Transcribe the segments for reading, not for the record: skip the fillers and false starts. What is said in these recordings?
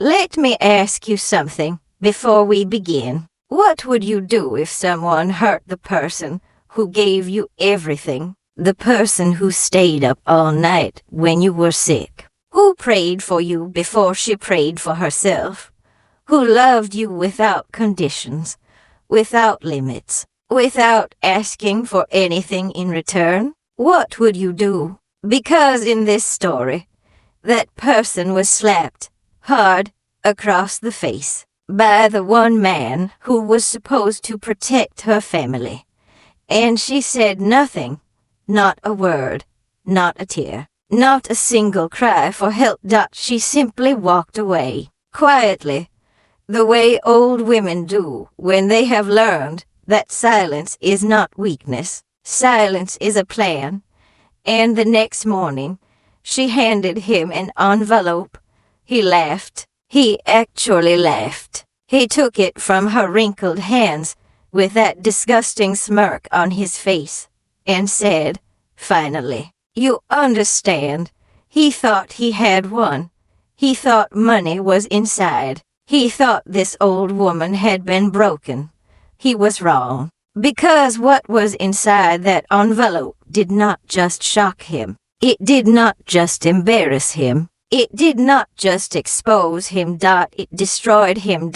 let me ask you something before we begin. What would you do if someone hurt the person who gave you everything? The person who stayed up all night when you were sick? Who prayed for you before she prayed for herself? Who loved you without conditions, without limits, without asking for anything in return? What would you do? Because in this story, that person was slapped hard across the face by the one man who was supposed to protect her family. And she said nothing, not a word, not a tear, not a single cry for help. She simply walked away, quietly, the way old women do when they have learned that silence is not weakness, silence is a plan. And the next morning, she handed him an envelope. He laughed. He actually laughed. He took it from her wrinkled hands with that disgusting smirk on his face and said, "Finally, you understand." He thought he had won. He thought money was inside. He thought this old woman had been broken. He was wrong. Because what was inside that envelope did not just shock him. It did not just embarrass him. It did not just expose him. It destroyed him.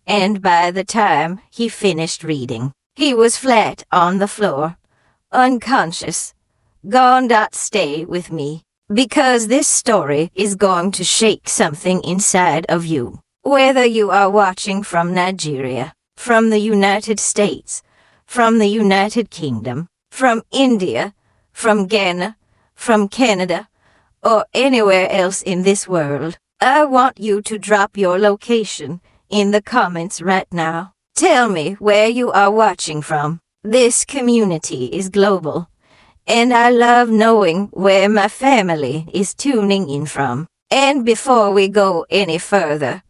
And by the time he finished reading, he was flat on the floor, unconscious, gone. Stay with me, because this story is going to shake something inside of you. Whether you are watching from Nigeria, from the United States, from the United Kingdom, from India, from Ghana, from Canada, or anywhere else in this world, I want you to drop your location in the comments right now. Tell me where you are watching from. This community is global, and I love knowing where my family is tuning in from. And before we go any further,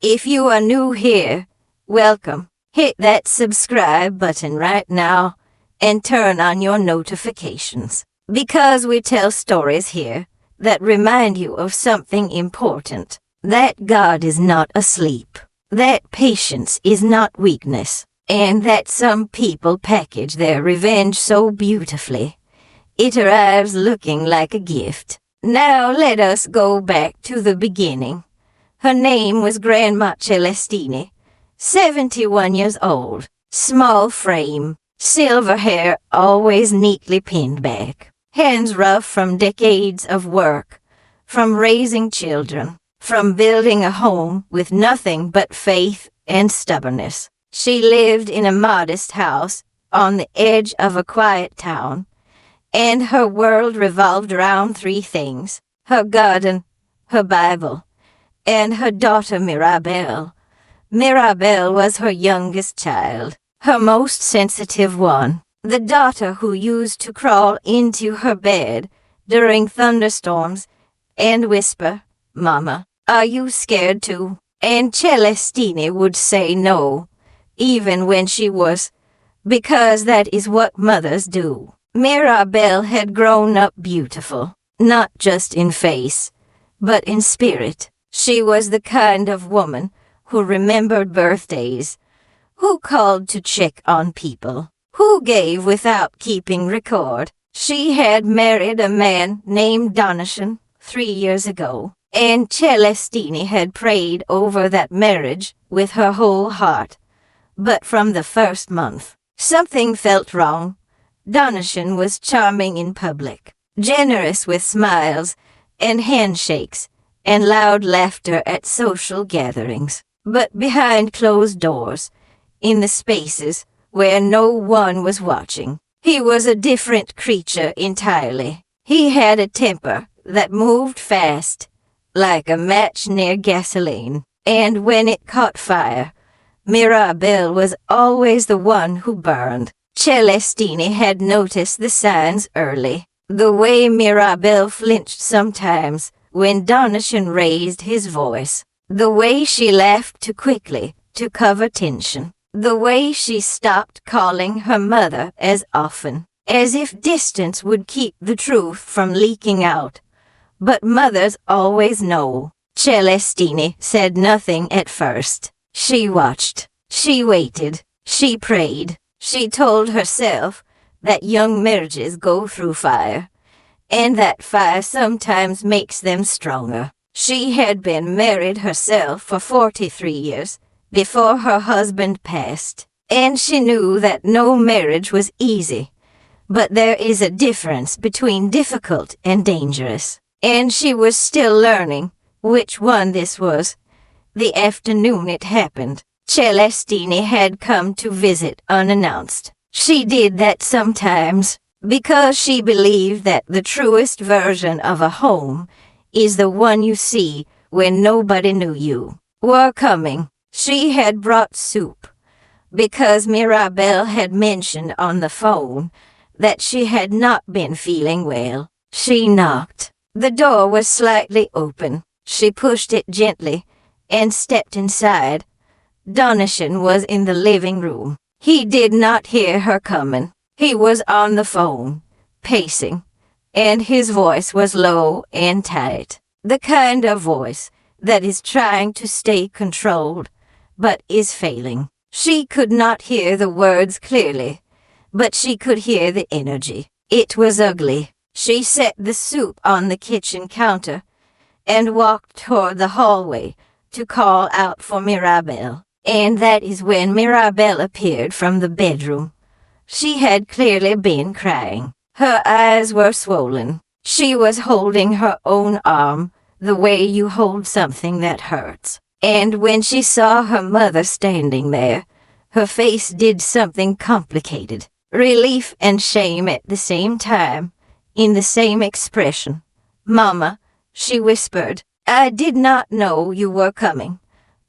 if you are new here, welcome. Hit that subscribe button right now and turn on your notifications, because we tell stories here that remind you of something important. That God is not asleep, that patience is not weakness, and that some people package their revenge so beautifully, it arrives looking like a gift. Now let us go back to the beginning. Her name was Grandma Celestini, 71 years old, small frame, silver hair always neatly pinned back, hands rough from decades of work, from raising children, from building a home with nothing but faith and stubbornness. She lived in a modest house on the edge of a quiet town, and her world revolved around three things: her garden, her Bible, and her daughter Mirabelle. Mirabelle was her youngest child, her most sensitive one, the daughter who used to crawl into her bed during thunderstorms and whisper, "Mama, are you scared too?" And Celestini would say no, even when she was, because that is what mothers do. Mirabelle had grown up beautiful, not just in face, but in spirit. She was the kind of woman who remembered birthdays, who called to check on people, who gave without keeping record. She had married a man named Donation 3 years ago, and Celestini had prayed over that marriage with her whole heart. But from the first month, something felt wrong. Donation was charming in public, generous with smiles and handshakes, and loud laughter at social gatherings. But behind closed doors, in the spaces where no one was watching, he was a different creature entirely. He had a temper that moved fast, like a match near gasoline, and when it caught fire, Mirabelle was always the one who burned. Celestini had noticed the signs early. The way Mirabelle flinched sometimes when Donation raised his voice. The way she laughed too quickly to cover tension. The way she stopped calling her mother as often, as if distance would keep the truth from leaking out. But mothers always know. Celestine said nothing at first. She watched. She waited. She prayed. She told herself that young marriages go through fire, and that fire sometimes makes them stronger. She had been married herself for 43 years before her husband passed, and she knew that no marriage was easy. But there is a difference between difficult and dangerous, and she was still learning which one this was. The afternoon it happened, Celestine had come to visit unannounced. She did that sometimes, because she believed that the truest version of a home is the one you see when nobody knew you were coming. She had brought soup, because Mirabelle had mentioned on the phone that she had not been feeling well. She knocked. The door was slightly open. She pushed it gently and stepped inside. Donation was in the living room. He did not hear her coming. He was on the phone, pacing, and his voice was low and tight. The kind of voice that is trying to stay controlled, but is failing. She could not hear the words clearly, but she could hear the energy. It was ugly. She set the soup on the kitchen counter and walked toward the hallway to call out for Mirabelle. And that is when Mirabelle appeared from the bedroom. She had clearly been crying. Her eyes were swollen. She was holding her own arm, the way you hold something that hurts. And when she saw her mother standing there, her face did something complicated. Relief and shame at the same time, in the same expression. "Mama," she whispered, "I did not know you were coming.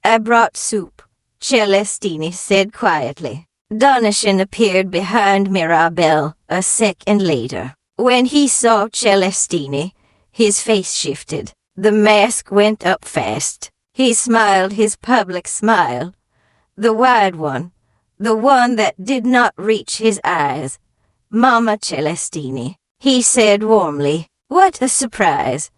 I brought soup," Celestine said quietly. Donation appeared behind Mirabelle a second later. When he saw Celestine, his face shifted. The mask went up fast. He smiled his public smile, the wide one, the one that did not reach his eyes. "Mama Celestine," he said warmly. "What a surprise."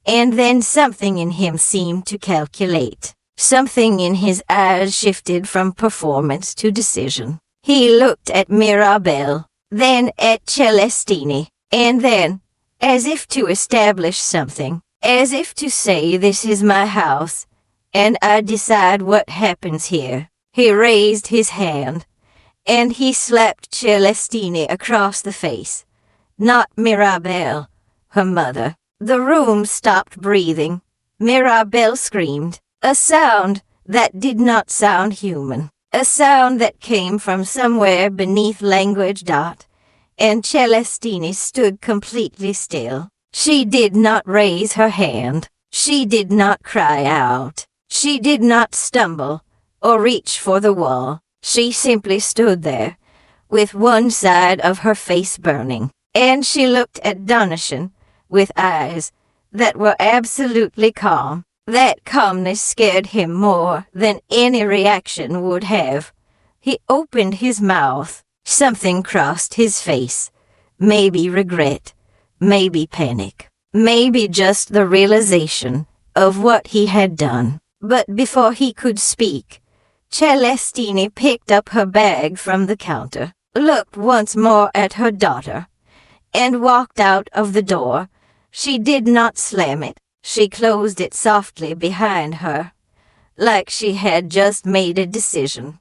And then something in him seemed to calculate. Something in his eyes shifted from performance to decision. He looked at Mirabelle, then at Celestine, and then, as if to establish something, as if to say, "This is my house, and I decide what happens here." He raised his hand, and he slapped Celestine across the face. Not Mirabelle, her mother. The room stopped breathing. Mirabelle screamed. A sound that did not sound human. A sound that came from somewhere beneath language. And Celestine stood completely still. She did not raise her hand. She did not cry out. She did not stumble or reach for the wall. She simply stood there, with one side of her face burning. And she looked at Donation with eyes that were absolutely calm. That calmness scared him more than any reaction would have. He opened his mouth. Something crossed his face. Maybe regret. Maybe panic. Maybe just the realization of what he had done. But before he could speak, Celestine picked up her bag from the counter, looked once more at her daughter, and walked out of the door. She did not slam it. She closed it softly behind her, like she had just made a decision.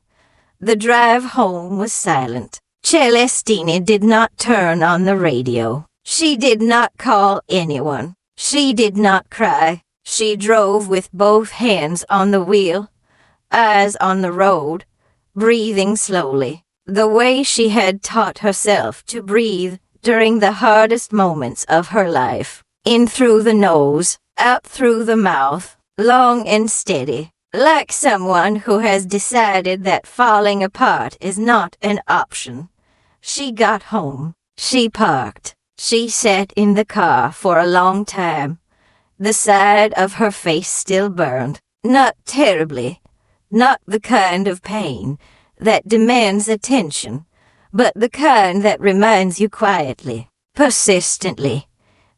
The drive home was silent. Celestine did not turn on the radio. She did not call anyone. She did not cry. She drove with both hands on the wheel, eyes on the road, breathing slowly, the way she had taught herself to breathe during the hardest moments of her life. In through the nose, out through the mouth, long and steady, like someone who has decided that falling apart is not an option. She got home. She parked. She sat in the car for a long time. The side of her face still burned. Not terribly. Not the kind of pain that demands attention, but the kind that reminds you quietly, persistently,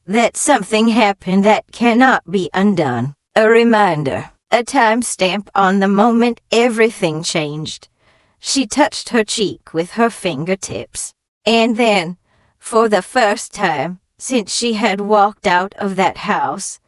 that something happened that cannot be undone. A reminder, a timestamp on the moment everything changed. She touched her cheek with her fingertips. And then, for the first time since she had walked out of that house,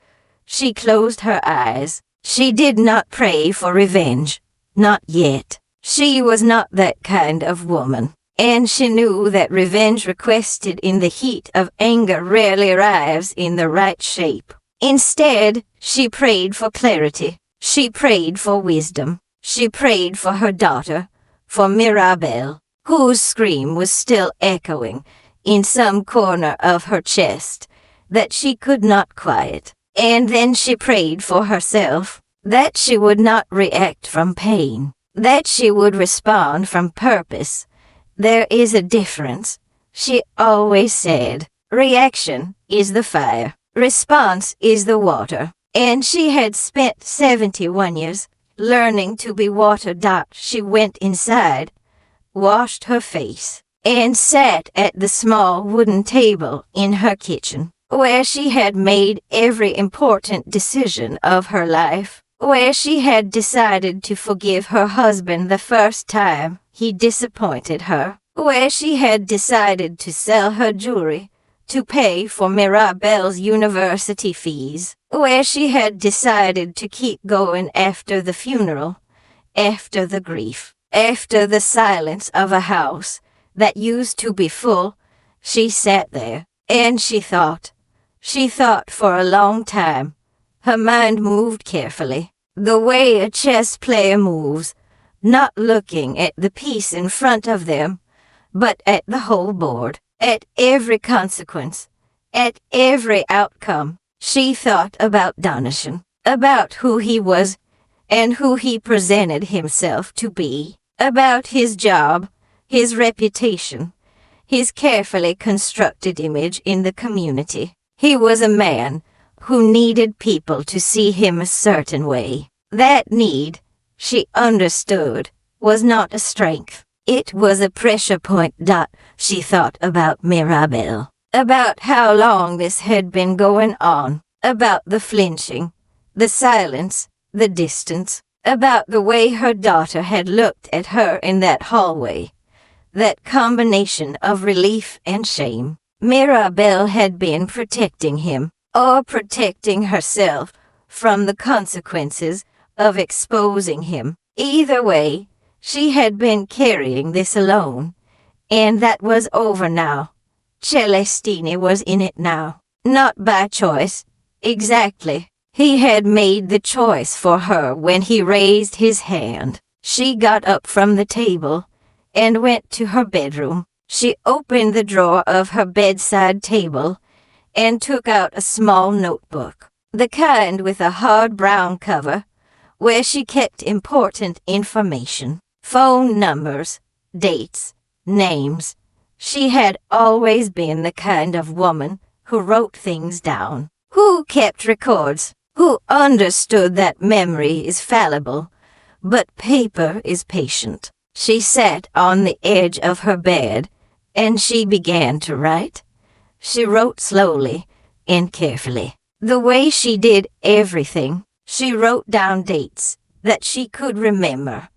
she closed her eyes. She did not pray for revenge. Not yet. She was not that kind of woman. And she knew that revenge requested in the heat of anger rarely arrives in the right shape. Instead, she prayed for clarity. She prayed for wisdom. She prayed for her daughter, for Mirabelle, whose scream was still echoing in some corner of her chest that she could not quiet. And then she prayed for herself, that she would not react from pain, that she would respond from purpose. There is a difference, she always said. Reaction is the fire, response is the water. And she had spent 71 years learning to be water. She went inside, washed her face, and sat at the small wooden table in her kitchen, where she had made every important decision of her life, where she had decided to forgive her husband the first time he disappointed her, where she had decided to sell her jewelry to pay for Mirabelle's university fees, where she had decided to keep going after the funeral, after the grief, after the silence of a house that used to be full. She sat there, and she thought. She thought for a long time. Her mind moved carefully, the way a chess player moves, not looking at the piece in front of them, but at the whole board, at every consequence, at every outcome. She thought about Donatian, about who he was, and who he presented himself to be, about his job, his reputation, his carefully constructed image in the community. He was a man who needed people to see him a certain way. That need, she understood, was not a strength. It was a pressure point. She thought about Mirabelle, about how long this had been going on, about the flinching, the silence, the distance, about the way her daughter had looked at her in that hallway. That combination of relief and shame. Mirabelle had been protecting him, or protecting herself, from the consequences of exposing him. Either way, she had been carrying this alone, and that was over now. Celestine was in it now, not by choice. Exactly. He had made the choice for her when he raised his hand. She got up from the table and went to her bedroom. She opened the drawer of her bedside table and took out a small notebook, the kind with a hard brown cover, where she kept important information, phone numbers, dates, names. She had always been the kind of woman who wrote things down, who kept records, who understood that memory is fallible, but paper is patient. She sat on the edge of her bed, and she began to write. She wrote slowly and carefully. The way she did everything, she wrote down dates that she could remember,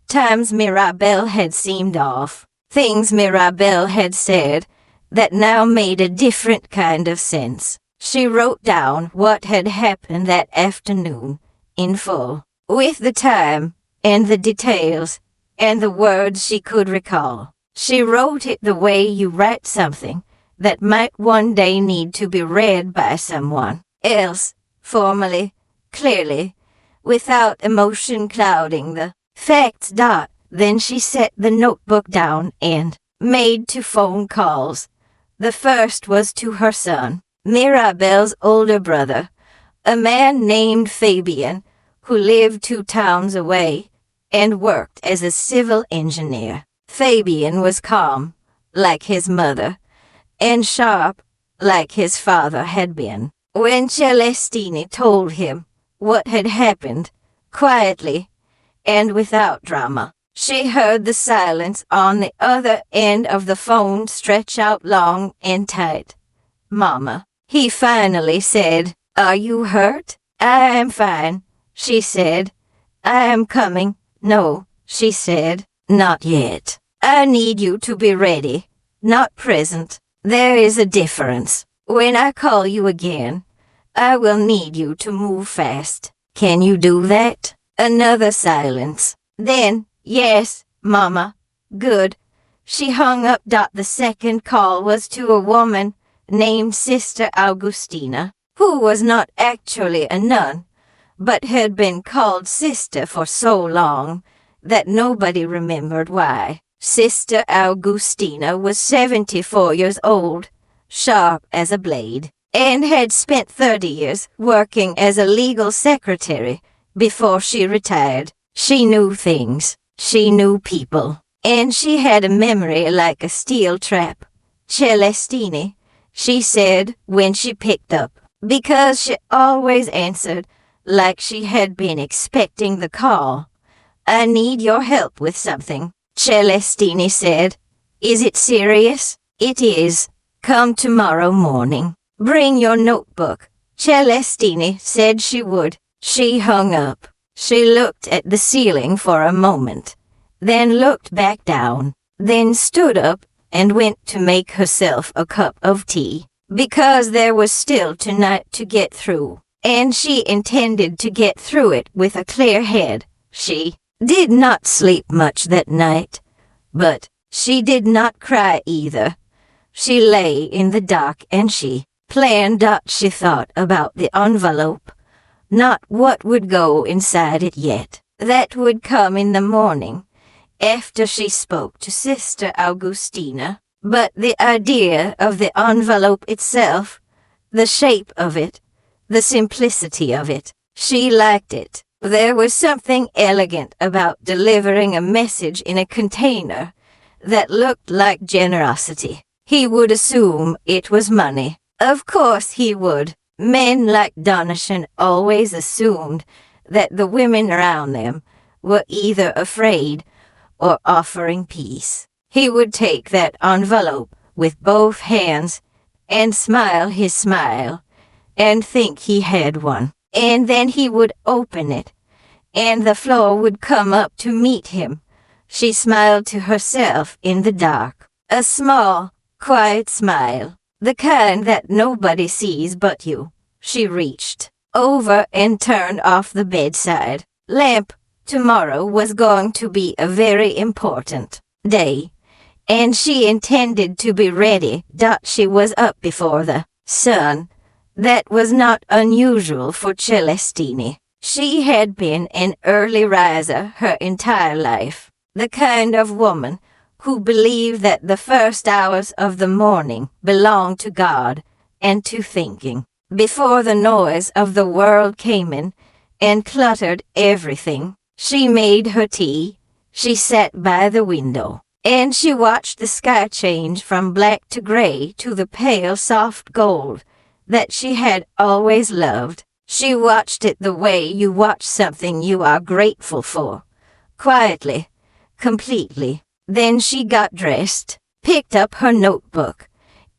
times Mirabelle had seemed off, things Mirabelle had said that now made a different kind of sense. She wrote down what had happened that afternoon, in full, with the time, and the details, and the words she could recall. She wrote it the way you write something that might one day need to be read by someone else, formally, clearly, without emotion clouding the facts. Then she set the notebook down and made 2 phone calls. The first was to her son, Mirabelle's older brother, a man named Fabian, who lived 2 towns away and worked as a civil engineer. Fabian was calm, like his mother, and sharp, like his father had been. When Celestine told him what had happened, quietly and without drama, she heard the silence on the other end of the phone stretch out long and tight. "Mama," he finally said, "are you hurt?" I am fine, she said. I am coming. No, she said, not yet. I need you to be ready, not present. There is a difference. When I call you again, I will need you to move fast. Can you do that? Another silence. Then, yes, Mama. Good. She hung up. The second call was to a woman named Sister Augustina, who was not actually a nun, but had been called Sister for so long that nobody remembered why. Sister Augustina was 74 years old, sharp as a blade, and had spent 30 years working as a legal secretary before she retired. She knew things, she knew people, and she had a memory like a steel trap. Celestini, she said when she picked up, because she always answered like she had been expecting the call. I need your help with something, Celestini said. Is it serious? It is. Come tomorrow morning. Bring your notebook. Celestini said she would. She hung up. She looked at the ceiling for a moment, then looked back down, then stood up and went to make herself a cup of tea, because there was still tonight to get through, and she intended to get through it with a clear head. She did not sleep much that night, but she did not cry either. She lay in the dark and she planned. She thought about the envelope, not what would go inside it yet. That would come in the morning, after she spoke to Sister Augustina, but the idea of the envelope itself, the shape of it, the simplicity of it, she liked it. There was something elegant about delivering a message in a container that looked like generosity. He would assume it was money. Of course he would. Men like Donatian always assumed that the women around them were either afraid or offering peace. He would take that envelope with both hands and smile his smile and think he had one. And then he would open it, and the floor would come up to meet him. She smiled to herself in the dark. A small, quiet smile, the kind that nobody sees but you. She reached over and turned off the bedside lamp. Tomorrow was going to be a very important day, and she intended to be ready. She was up before the sun. That was not unusual for Celestini. She had been an early riser her entire life, the kind of woman who believed that the first hours of the morning belonged to God and to thinking. Before the noise of the world came in and cluttered everything, she made her tea, she sat by the window, and she watched the sky change from black to gray to the pale soft gold that she had always loved. She watched it the way you watch something you are grateful for, quietly, completely. Then she got dressed, picked up her notebook,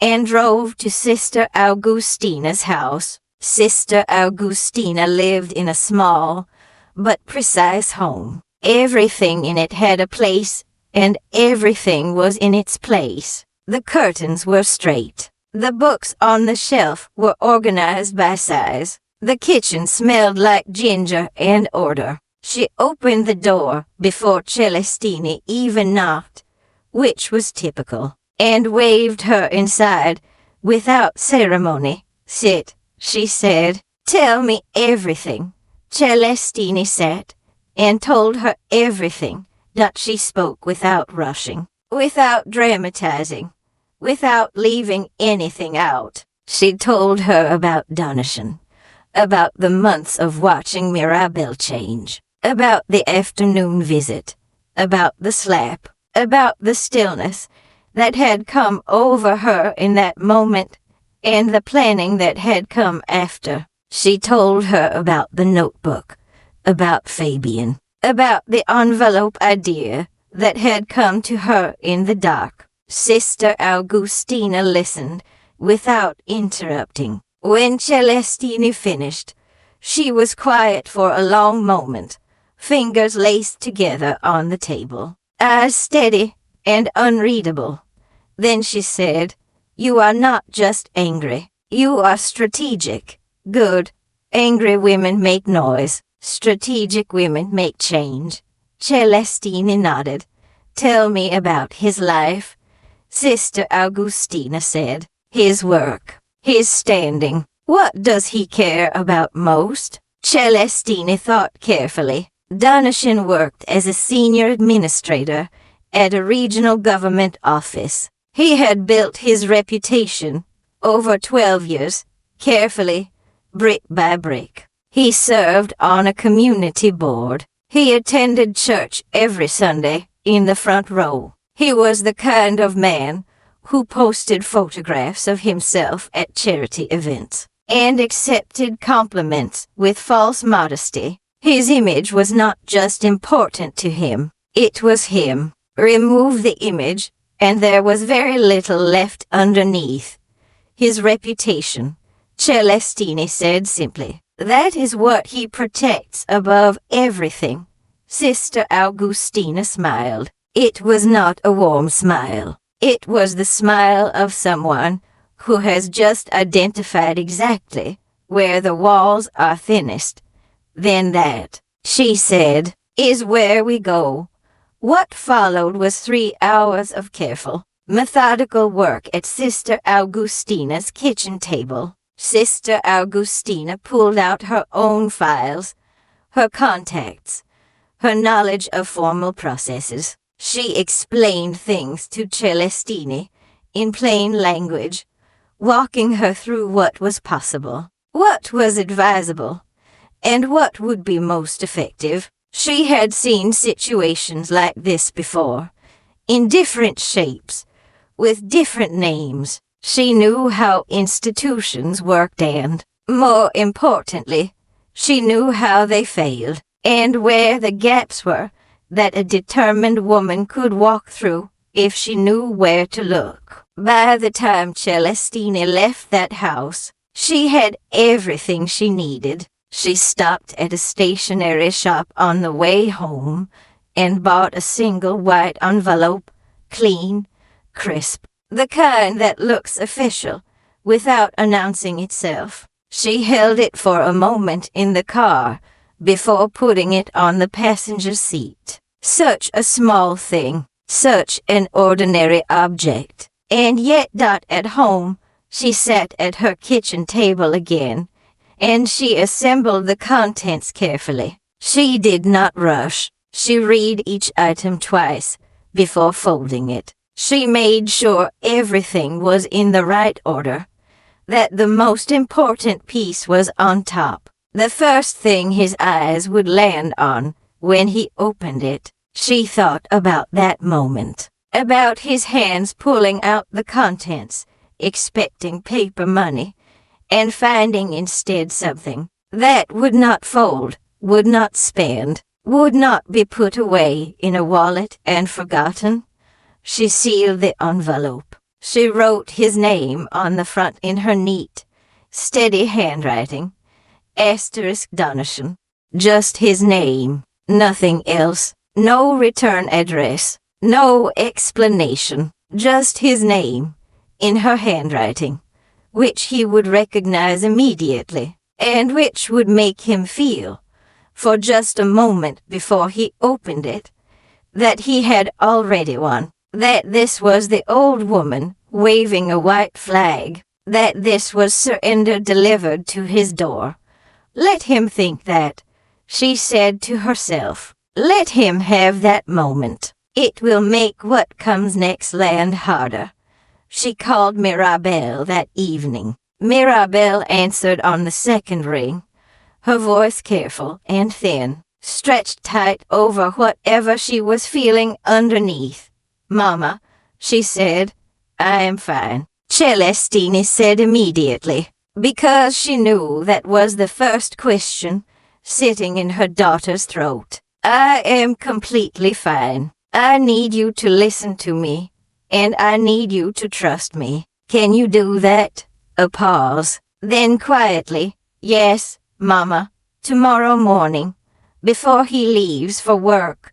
and drove to Sister Augustina's house. Sister Augustina lived in a small but precise home. Everything in it had a place, and everything was in its place. The curtains were straight. The books on the shelf were organized by size. The kitchen smelled like ginger and order. She opened the door before Celestini even knocked, which was typical, and waved her inside without ceremony. Sit, she said. Tell me everything. Celestini sat and told her everything. She spoke without rushing, without dramatizing, without leaving anything out. She told her about Donatian, about the months of watching Mirabelle change, about the afternoon visit, about the slap, about the stillness that had come over her in that moment, and the planning that had come after. She told her about the notebook, about Fabian, about the envelope idea that had come to her in the dark. Sister Augustina listened without interrupting. When Celestini finished, She was quiet for a long moment, fingers laced together on the table, eyes steady and unreadable. Then she said, "You are not just angry. You are strategic. Good. Angry women make noise. Strategic women make change." Celestine nodded. "Tell me about his life," Sister Augustina said. "His work. His standing. What does he care about most?" Celestine thought carefully. Donatian worked as a senior administrator at a regional government office. He had built his reputation over 12 years, carefully, brick by brick. He served on a community board. He attended church every Sunday in the front row. He was the kind of man who posted photographs of himself at charity events and accepted compliments with false modesty. His image was not just important to him, it was him. Remove the image, and there was very little left underneath. His reputation, Celestine said simply. That is what he protects above everything. Sister Augustina smiled. It was not a warm smile. It was the smile of someone who has just identified exactly where the walls are thinnest. Then that, she said, is where we go. What followed was 3 hours of careful, methodical work at Sister Augustina's kitchen table. Sister Augustina pulled out her own files, her contacts, her knowledge of formal processes. She explained things to Celestine in plain language, walking her through what was possible, what was advisable, and what would be most effective. She had seen situations like this before, in different shapes, with different names. She knew how institutions worked and, more importantly, she knew how they failed, and where the gaps were that a determined woman could walk through if she knew where to look. By the time Celestine left that house, she had everything she needed. She stopped at a stationery shop on the way home and bought a single white envelope, clean, crisp, the kind that looks official without announcing itself. She held it for a moment in the car before putting it on the passenger seat. Such a small thing, such an ordinary object. And yet at home, she sat at her kitchen table again, and she assembled the contents carefully. She did not rush. She read each item twice before folding it. She made sure everything was in the right order, that the most important piece was on top, the first thing his eyes would land on when he opened it. She thought about that moment, about his hands pulling out the contents, expecting paper money, and finding instead something that would not fold, would not spend, would not be put away in a wallet and forgotten. She sealed the envelope. She wrote his name on the front in her neat, steady handwriting. Donation. Just his name, nothing else. No return address, no explanation. Just his name, in her handwriting, which he would recognize immediately, and which would make him feel, for just a moment before he opened it, that he had already won. That this was the old woman waving a white flag, that this was surrender delivered to his door. Let him think that, she said to herself. Let him have that moment. It will make what comes next land harder. She called Mirabelle that evening. Mirabelle answered on the second ring, her voice careful and thin, stretched tight over whatever she was feeling underneath. "Mama," she said, "I am fine." Celestine said immediately, because she knew that was the first question sitting in her daughter's throat. "I am completely fine. I need you to listen to me, and I need you to trust me. Can you do that?" A pause. Then quietly, "Yes, Mama, Tomorrow morning, before he leaves for work,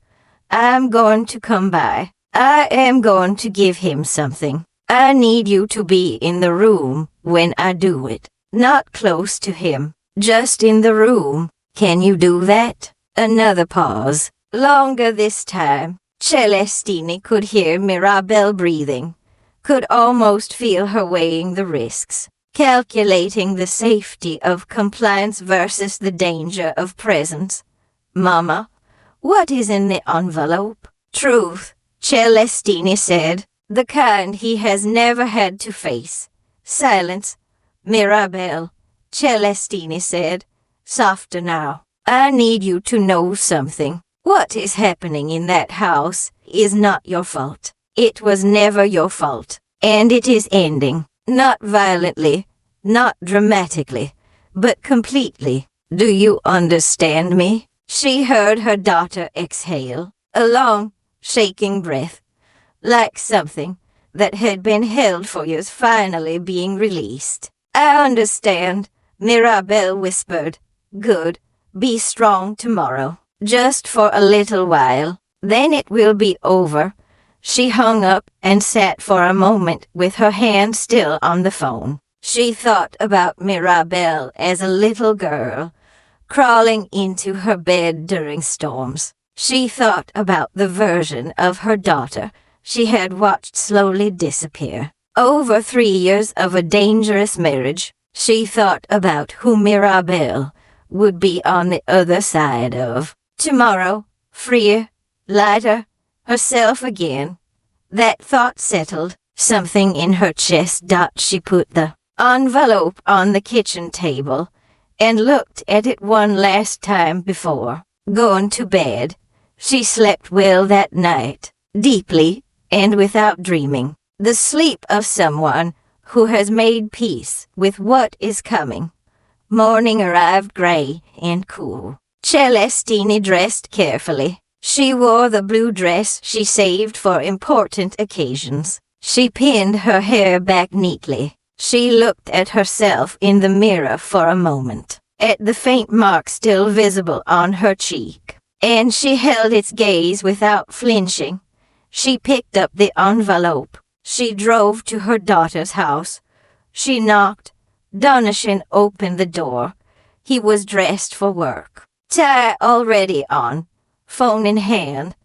I'm going to come by. I am going to give him something. I need you to be in the room when I do it. Not close to him, just in the room. Can you do that? Another pause. Longer this time. Celestine could hear Mirabelle breathing, could almost feel her weighing the risks, calculating the safety of compliance versus the danger of presence. Mama, what is in the envelope? Truth, Celestine said, the kind he has never had to face. Silence. Mirabelle, Celestine said, softer now. I need you to know something. What is happening in that house is not your fault. It was never your fault. And it is ending. Not violently, not dramatically, but completely. Do you understand me? She heard her daughter exhale, a long, shaking breath, like something that had been held for years finally being released. I understand, Mirabelle whispered. Good. Be strong tomorrow. Just for a little while. Then it will be over. She hung up and sat for a moment with her hand still on the phone. She thought about Mirabelle as a little girl, crawling into her bed during storms. She thought about the version of her daughter she had watched slowly disappear. Over 3 years of a dangerous marriage. She thought about who Mirabelle would be on the other side of tomorrow, freer, lighter, herself again. That thought settled something in her chest. She put the envelope on the kitchen table and looked at it one last time before going to bed. She slept well that night, deeply and without dreaming. The sleep of someone who has made peace with what is coming. Morning arrived gray and cool. Celestine dressed carefully. She wore the blue dress she saved for important occasions. She pinned her hair back neatly. She looked at herself in the mirror for a moment, at the faint mark still visible on her cheek, and she held its gaze without flinching. She picked up the envelope. She drove to her daughter's house. She knocked. Donatian opened the door. He was dressed for work. Tie already on, phone in hand.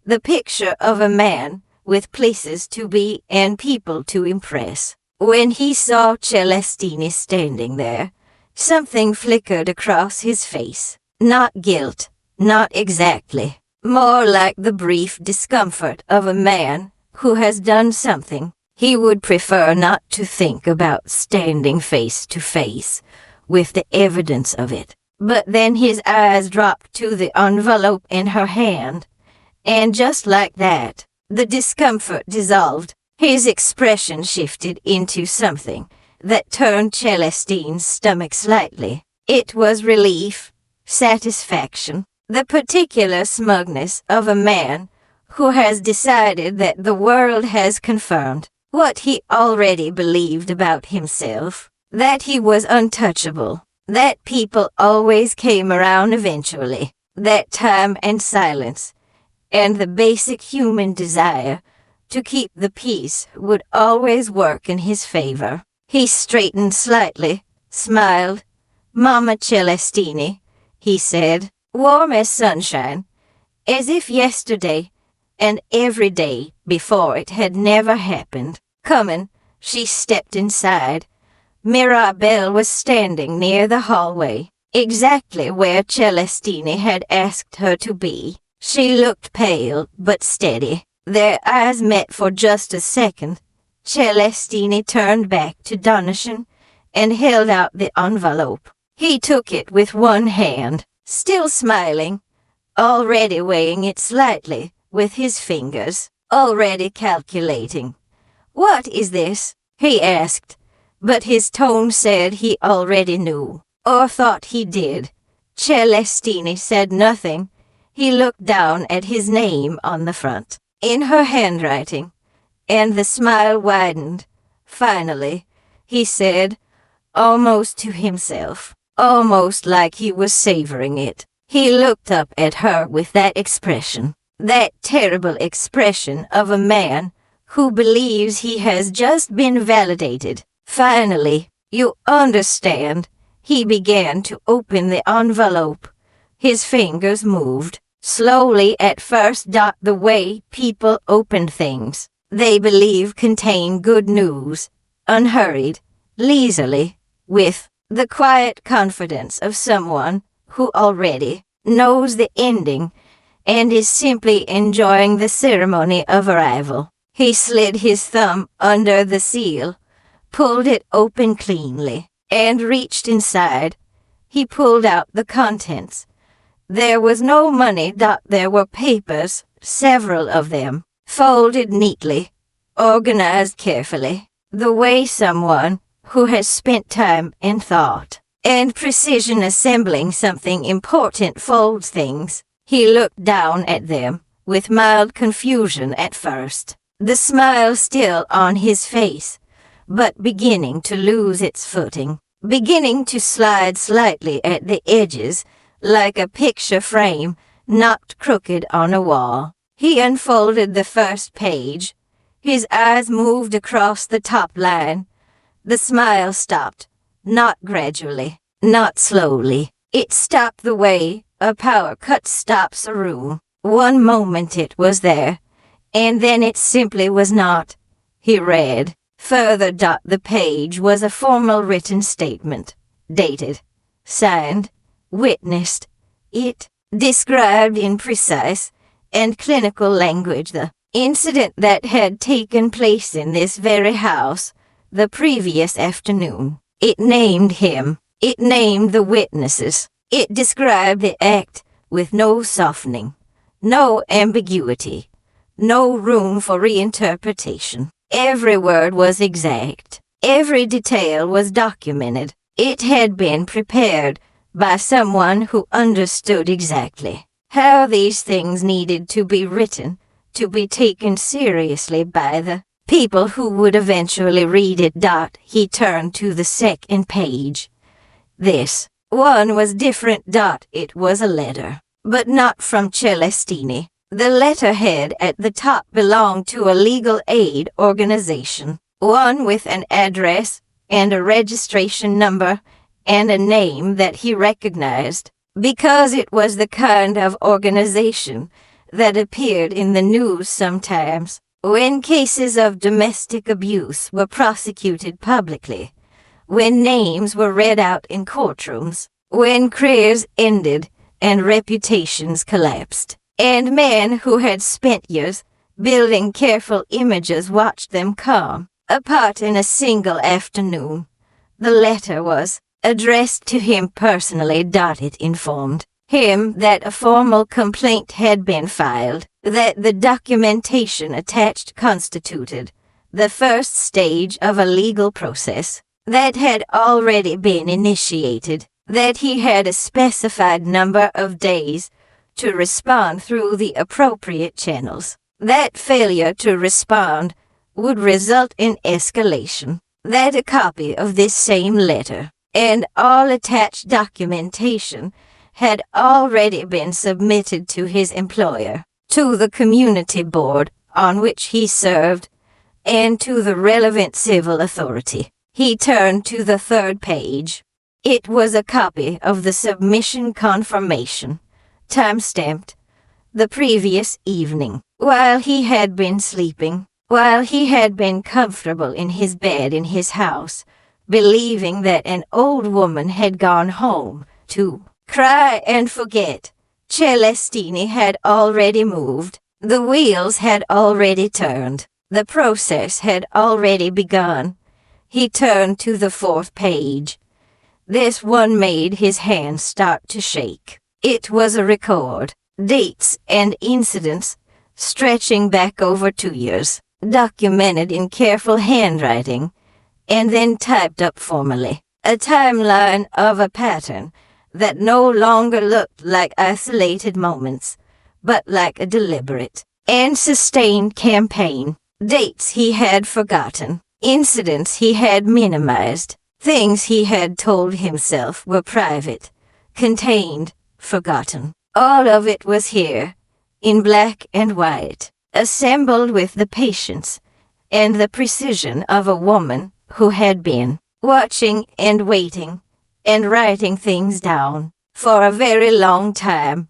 The picture of a man with places to be and people to impress. When he saw Celestine standing there, something flickered across his face. Not guilt, not exactly. More like the brief discomfort of a man who has done something he would prefer not to think about standing face to face with the evidence of it. But then his eyes dropped to the envelope in her hand, and just like that, the discomfort dissolved. His expression shifted into something that turned Celestine's stomach slightly. It was relief, satisfaction, the particular smugness of a man who has decided that the world has confirmed what he already believed about himself, that he was untouchable, that people always came around eventually, that time and silence, and the basic human desire to keep the peace would always work in his favor. He straightened slightly, smiled. Mama Celestine, he said, warm as sunshine, as if yesterday and every day before it had never happened. Coming, she stepped inside. Mirabelle was standing near the hallway, exactly where Celestine had asked her to be. She looked pale but steady. Their eyes met for just a second. Celestine turned back to Donatian and held out the envelope. He took it with one hand, still smiling, already weighing it slightly with his fingers, already calculating. What is this? He asked, but his tone said he already knew, or thought he did. Celestine said nothing. He looked down at his name on the front, in her handwriting, and the smile widened. Finally, he said, almost to himself, almost like he was savoring it. He looked up at her with that expression, that terrible expression of a man who believes he has just been validated. Finally, you understand. He began to open the envelope. His fingers moved, slowly at first. The way people open things they believe contain good news, unhurried, leisurely, with the quiet confidence of someone who already knows the ending and is simply enjoying the ceremony of arrival. He slid his thumb under the seal, pulled it open cleanly, and reached inside. He pulled out the contents. There was no money. There were papers, several of them, folded neatly, organized carefully, the way someone who has spent time and thought and precision assembling something important folds things. He looked down at them with mild confusion at first, the smile still on his face, but beginning to lose its footing, beginning to slide slightly at the edges, like a picture frame knocked crooked on a wall. He unfolded the first page. His eyes moved across the top line. The smile stopped, not gradually, not slowly. It stopped the way a power cut stops a room. One moment it was there, and then it simply was not. He read further. The page was a formal written statement, dated, signed, witnessed. It described in precise and clinical language the incident that had taken place in this very house the previous afternoon. It named him. It named the witnesses. It described the act with no softening, no ambiguity, no room for reinterpretation. Every word was exact. Every detail was documented. It had been prepared by someone who understood exactly how these things needed to be written, to be taken seriously by the people who would eventually read it. He turned to the second page. This one was different. It was a letter, but not from Celestini. The letterhead at the top belonged to a legal aid organization, one with an address and a registration number and a name that he recognized, because it was the kind of organization that appeared in the news sometimes when cases of domestic abuse were prosecuted publicly, when names were read out in courtrooms, when careers ended and reputations collapsed, and men who had spent years building careful images watched them come apart in a single afternoon. The letter was addressed to him personally. It informed him that a formal complaint had been filed, that the documentation attached constituted the first stage of a legal process that had already been initiated, that he had a specified number of days to respond through the appropriate channels, that failure to respond would result in escalation, that a copy of this same letter and all attached documentation had already been submitted to his employer, to the community board on which he served, and to the relevant civil authority. He turned to the third page. It was a copy of the submission confirmation, time-stamped, the previous evening, while he had been sleeping, while he had been comfortable in his bed in his house, believing that an old woman had gone home to cry and forget. Celestini had already moved. The wheels had already turned. The process had already begun. He turned to the fourth page. This one made his hands start to shake. It was a record, dates and incidents, stretching back over 2 years, documented in careful handwriting, and then typed up formally. A timeline of a pattern that no longer looked like isolated moments, but like a deliberate and sustained campaign. Dates he had forgotten, incidents he had minimized, Things he had told himself were private, contained, forgotten. All of it was here, in black and white, assembled with the patience and the precision of a woman who had been watching and waiting and writing things down for a very long time.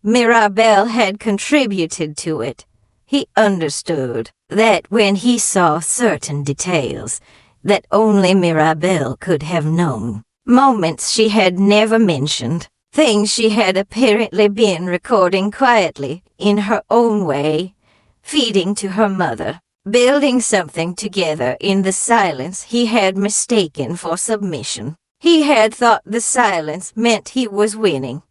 Mirabelle had contributed to it. He understood that when he saw certain details that only Mirabelle could have known, moments she had never mentioned, things she had apparently been recording quietly in her own way, feeding to her mother, building something together in the silence he had mistaken for submission. He had thought the silence meant he was winning.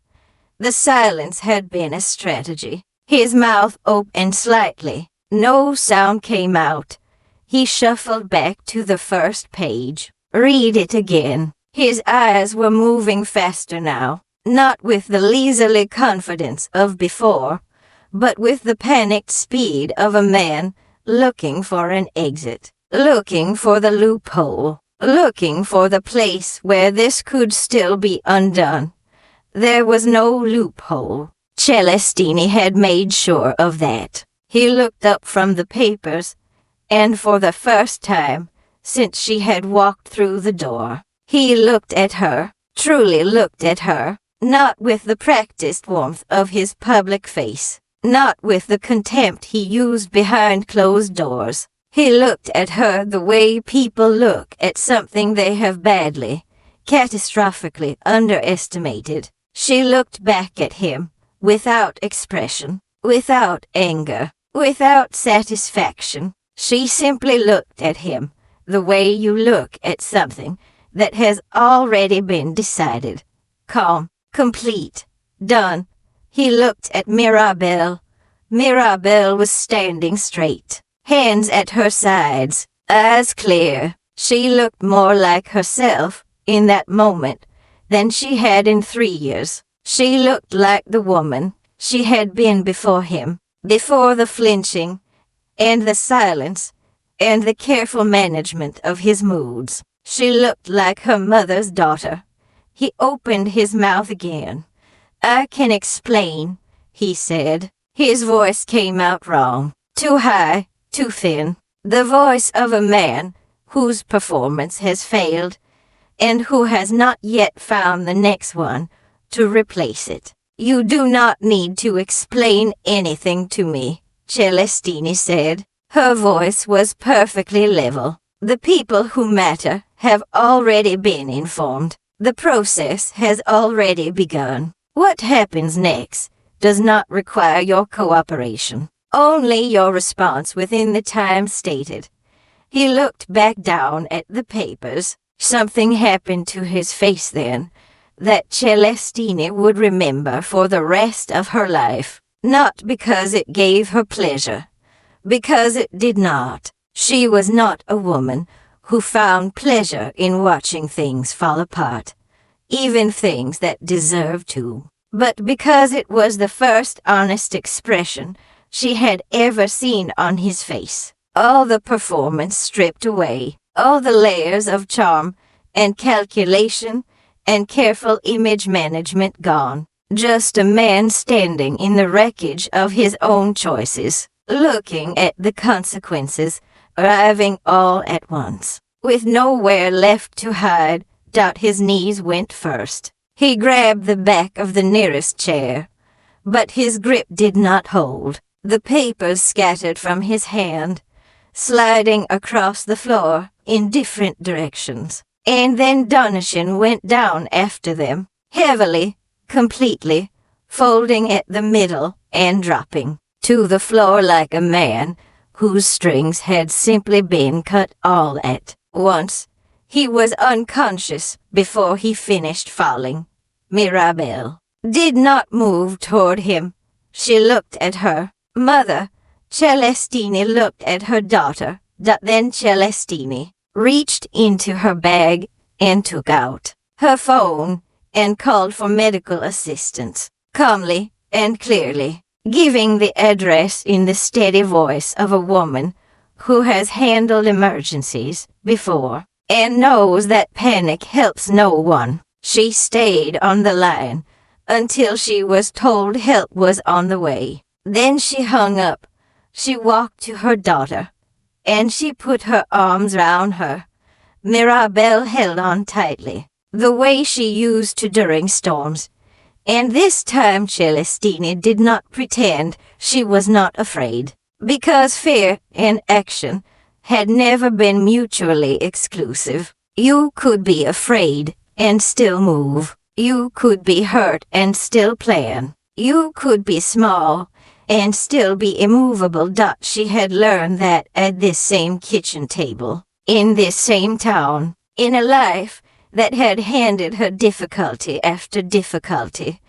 The silence had been a strategy. His mouth opened slightly. No sound came out. He shuffled back to the first page. Read it again. His eyes were moving faster now, not with the leisurely confidence of before, but with the panicked speed of a man looking for an exit, looking for the loophole, looking for the place where this could still be undone. There was no loophole. Celestini had made sure of that. He looked up from the papers, and for the first time since she had walked through the door, he looked at her, truly looked at her, not with the practiced warmth of his public face, not with the contempt he used behind closed doors. He looked at her the way people look at something they have badly, catastrophically underestimated. She looked back at him, without expression, without anger, without satisfaction. She simply looked at him, the way you look at something that has already been decided. Calm, complete, done. He looked at Mirabelle. Mirabelle was standing straight, hands at her sides, eyes clear. She looked more like herself in that moment than she had in 3 years. She looked like the woman she had been before him, before the flinching, and the silence, and the careful management of his moods. She looked like her mother's daughter. He opened his mouth again. "I can explain," he said. His voice came out wrong, too high, too thin. The voice of a man whose performance has failed, and who has not yet found the next one to replace it. "You do not need to explain anything to me," Celestini said. Her voice was perfectly level. "The people who matter have already been informed. The process has already begun. What happens next does not require your cooperation, only your response within the time stated." He looked back down at the papers. Something happened to his face then that Celestini would remember for the rest of her life, not because it gave her pleasure, because it did not. She was not a woman who found pleasure in watching things fall apart, even things that deserved to, but because it was the first honest expression she had ever seen on his face. All the performance stripped away, all the layers of charm and calculation and careful image management gone. Just a man standing in the wreckage of his own choices, looking at the consequences arriving all at once, with nowhere left to hide. His knees went first. He grabbed the back of the nearest chair, but his grip did not hold. The papers scattered from his hand, sliding across the floor in different directions. And then Donatian went down after them, heavily, completely, folding at the middle and dropping to the floor like a man whose strings had simply been cut all at once. He was unconscious before he finished falling. Mirabelle did not move toward him. She looked at her mother. Celestini looked at her daughter. Then Celestini reached into her bag and took out her phone and called for medical assistance, calmly and clearly, giving the address in the steady voice of a woman who has handled emergencies before. and knows that panic helps no one. She stayed on the line until she was told help was on the way. Then she hung up. She walked to her daughter, and she put her arms round her. Mirabelle held on tightly, the way she used to during storms. And this time Celestine did not pretend she was not afraid, because fear and action had never been mutually exclusive. You could be afraid and still move. You could be hurt and still plan. You could be small and still be immovable. She had learned that at this same kitchen table, in this same town, in a life that had handed her difficulty after difficulty,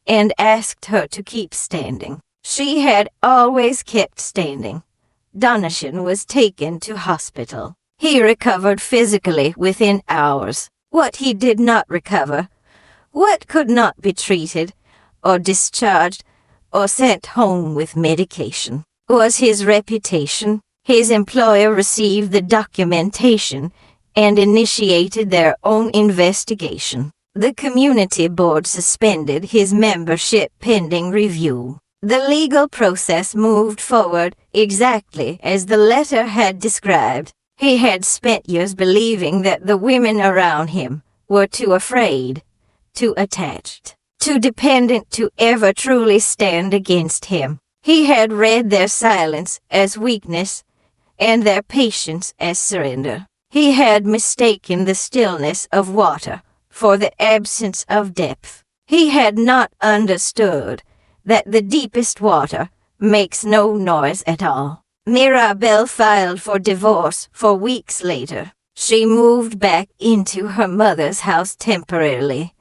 and asked her to keep standing. She had always kept standing. Donatian was taken to hospital. He recovered physically within hours. What he did not recover, what could not be treated, or discharged, or sent home with medication, was his reputation. His employer received the documentation and initiated their own investigation. The community board suspended his membership pending review. The legal process moved forward exactly as the letter had described. He had spent years believing that the women around him were too afraid, too attached, too dependent to ever truly stand against him. He had read their silence as weakness and their patience as surrender. He had mistaken the stillness of water for the absence of depth. He had not understood that the deepest water makes no noise at all. Mirabelle filed for divorce 4 weeks later. She moved back into her mother's house temporarily,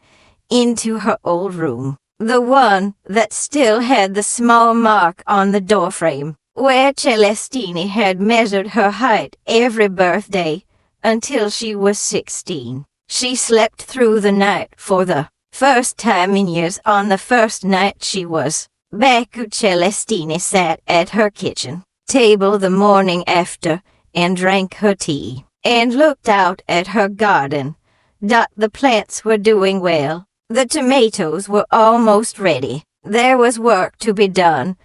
into her old room, the one that still had the small mark on the doorframe, where Celestine had measured her height every birthday until she was 16. She slept through the night for the first time in years. On the first night she was back, Celestine sat at her kitchen table the morning after and drank her tea and looked out at her garden. The plants were doing well. The tomatoes were almost ready. There was work to be done.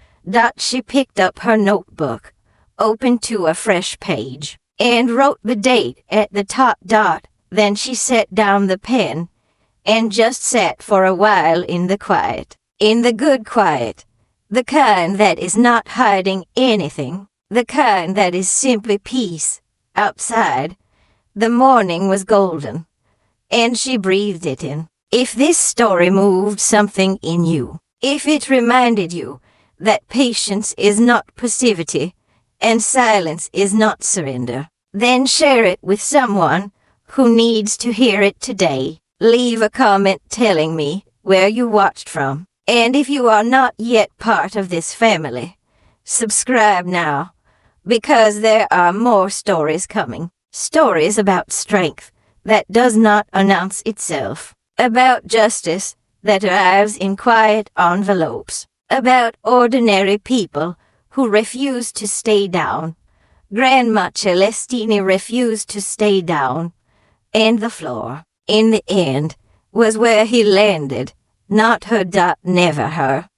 She picked up her notebook, opened to a fresh page, and wrote the date at the top. Then she set down the pen and just sat for a while in the quiet. In the good quiet. The kind that is not hiding anything. The kind that is simply peace. Outside, the morning was golden, and she breathed it in. If this story moved something in you, if it reminded you that patience is not passivity, and silence is not surrender, then share it with someone who needs to hear it today. Leave a comment telling me where you watched from. And if you are not yet part of this family, subscribe now, because there are more stories coming. Stories about strength that does not announce itself. About justice that arrives in quiet envelopes. About ordinary people who refuse to stay down. Grandma Celestine refused to stay down. And the floor, in the end, was where he landed. Not her. Never her.